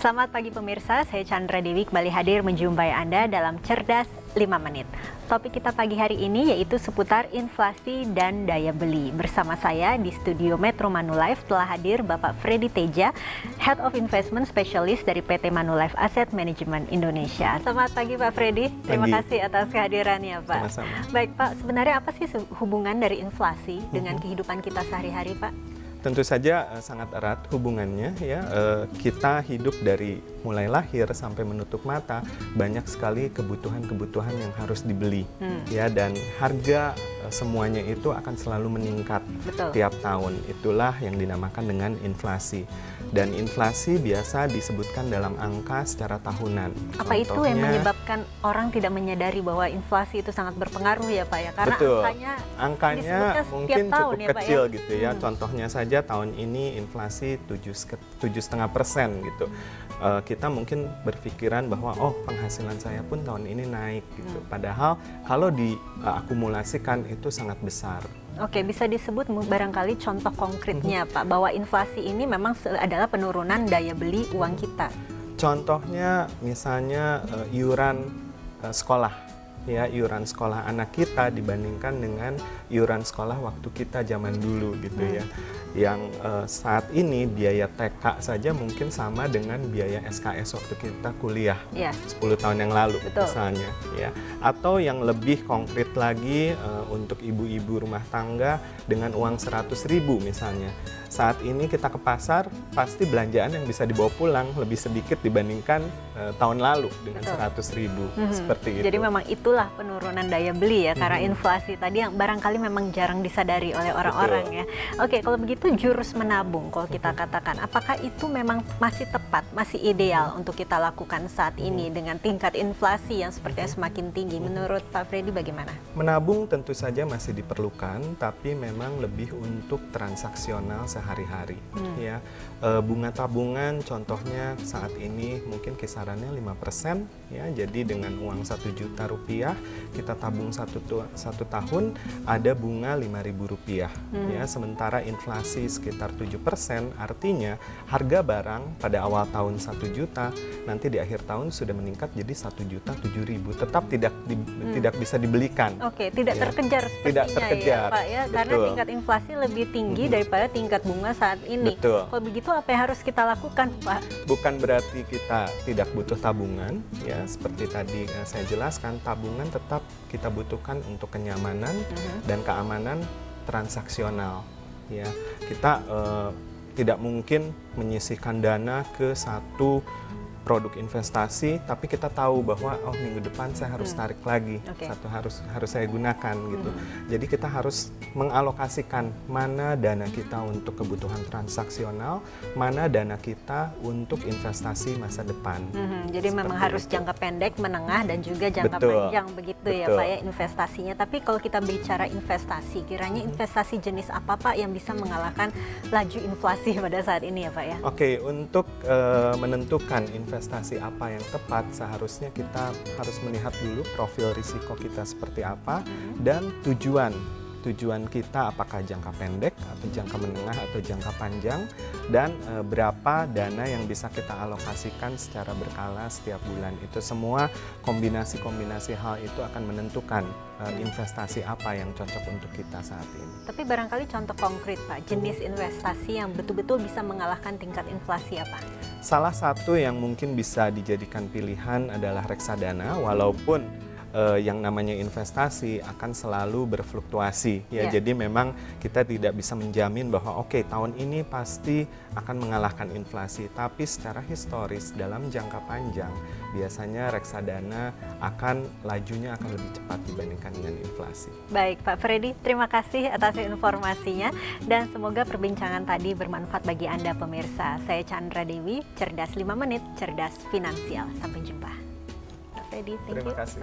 Selamat pagi pemirsa, saya Chandra Dewi kembali hadir menjumpai Anda dalam Cerdas 5 Menit. Topik kita pagi hari ini yaitu seputar inflasi dan daya beli. Bersama saya di studio Metro Manulife telah hadir Bapak Freddy Teja, Head of Investment Specialist dari PT Manulife Asset Management Indonesia. Selamat pagi Pak Freddy, terima kasih atas kehadirannya Pak. Sama-sama. Baik Pak, sebenarnya apa sih hubungan dari inflasi dengan kehidupan kita sehari-hari Pak? Tentu saja sangat erat hubungannya ya. Kita hidup dari mulai lahir sampai menutup mata, banyak sekali kebutuhan-kebutuhan yang harus dibeli ya, dan harga semuanya itu akan selalu meningkat. Betul. Tiap tahun. Itulah yang dinamakan dengan inflasi. Dan inflasi biasa disebutkan dalam angka secara tahunan. Apa itu yang menyebabkan orang tidak menyadari bahwa inflasi itu sangat berpengaruh ya Pak ya? Karena betul. angkanya Angkanya mungkin tahun, cukup ya, Pak, kecil ya? gitu ya. Contohnya saja tahun ini inflasi 7,5% gitu. Kita mungkin berpikiran bahwa oh, penghasilan saya pun tahun ini naik gitu. Padahal kalau diakumulasikan itu sangat besar. Oke, bisa disebut barangkali contoh konkretnya Pak, bahwa inflasi ini memang adalah penurunan daya beli uang kita. Contohnya misalnya iuran sekolah. Ya, iuran sekolah anak kita dibandingkan dengan iuran sekolah waktu kita zaman dulu gitu ya. Yang saat ini biaya TK saja mungkin sama dengan biaya SKS waktu kita kuliah 10 tahun yang lalu. Betul. Misalnya ya. Atau yang lebih konkret lagi untuk ibu-ibu rumah tangga dengan uang 100.000 misalnya. Saat ini kita ke pasar pasti belanjaan yang bisa dibawa pulang lebih sedikit dibandingkan tahun lalu dengan 100.000 seperti itu. Jadi memang itulah penurunan daya beli ya, karena inflasi tadi yang barangkali memang jarang disadari oleh orang-orang ya. Oke, kalau begitu jurus menabung kalau kita katakan, apakah itu memang masih tepat, masih ideal untuk kita lakukan saat ini dengan tingkat inflasi yang sepertinya semakin tinggi? Menurut Pak Freddy bagaimana? Menabung tentu saja masih diperlukan, tapi memang lebih untuk transaksional sehari-hari ya. Bunga tabungan contohnya saat ini mungkin kisarannya 5% ya. Jadi dengan uang 1 juta rupiah kita tabung satu tahun ada bunga 5.000 rupiah ya. Sementara inflasi sekitar 7%, artinya harga barang pada awal tahun 1 juta nanti di akhir tahun sudah meningkat jadi 1.007.000, tetap tidak bisa dibelikan. Oke, tidak ya. terkejar Tidak sepertinya terkejar. ya Pak ya, karena Betul. tingkat inflasi lebih tinggi daripada tingkat bunga saat ini. Betul. Kalau begitu apa yang harus kita lakukan Pak? Bukan berarti kita tidak butuh tabungan ya, seperti tadi saya jelaskan, tabungan tetap kita butuhkan untuk kenyamanan dan keamanan transaksional ya. Kita tidak mungkin menyisihkan dana ke satu produk investasi, tapi kita tahu bahwa oh, minggu depan saya harus tarik lagi, satu harus saya gunakan gitu. Jadi kita harus mengalokasikan mana dana kita untuk kebutuhan transaksional, mana dana kita untuk investasi masa depan. Jadi memang harus jangka pendek, menengah, dan juga jangka panjang begitu ya Pak ya investasinya. Tapi kalau kita bicara investasi, kiranya investasi jenis apa Pak yang bisa mengalahkan laju inflasi pada saat ini ya Pak ya? Oke, untuk menentukan investasi apa yang tepat, seharusnya kita harus melihat dulu profil risiko kita seperti apa dan tujuan kita apakah jangka pendek atau jangka menengah atau jangka panjang, dan berapa dana yang bisa kita alokasikan secara berkala setiap bulan. Itu semua kombinasi hal itu akan menentukan investasi apa yang cocok untuk kita saat ini. Tapi barangkali contoh konkret Pak, jenis investasi yang betul-betul bisa mengalahkan tingkat inflasi apa? Salah satu yang mungkin bisa dijadikan pilihan adalah reksadana, walaupun yang namanya investasi akan selalu berfluktuasi ya. Jadi memang kita tidak bisa menjamin bahwa oke, tahun ini pasti akan mengalahkan inflasi, tapi secara historis dalam jangka panjang biasanya reksadana lajunya akan lebih cepat dibandingkan dengan inflasi. Baik Pak Freddy, terima kasih atas informasinya dan semoga perbincangan tadi bermanfaat bagi Anda pemirsa. Saya Chandra Dewi, Cerdas 5 Menit, Cerdas Finansial. Sampai jumpa. Freddy, thank you. Terima kasih.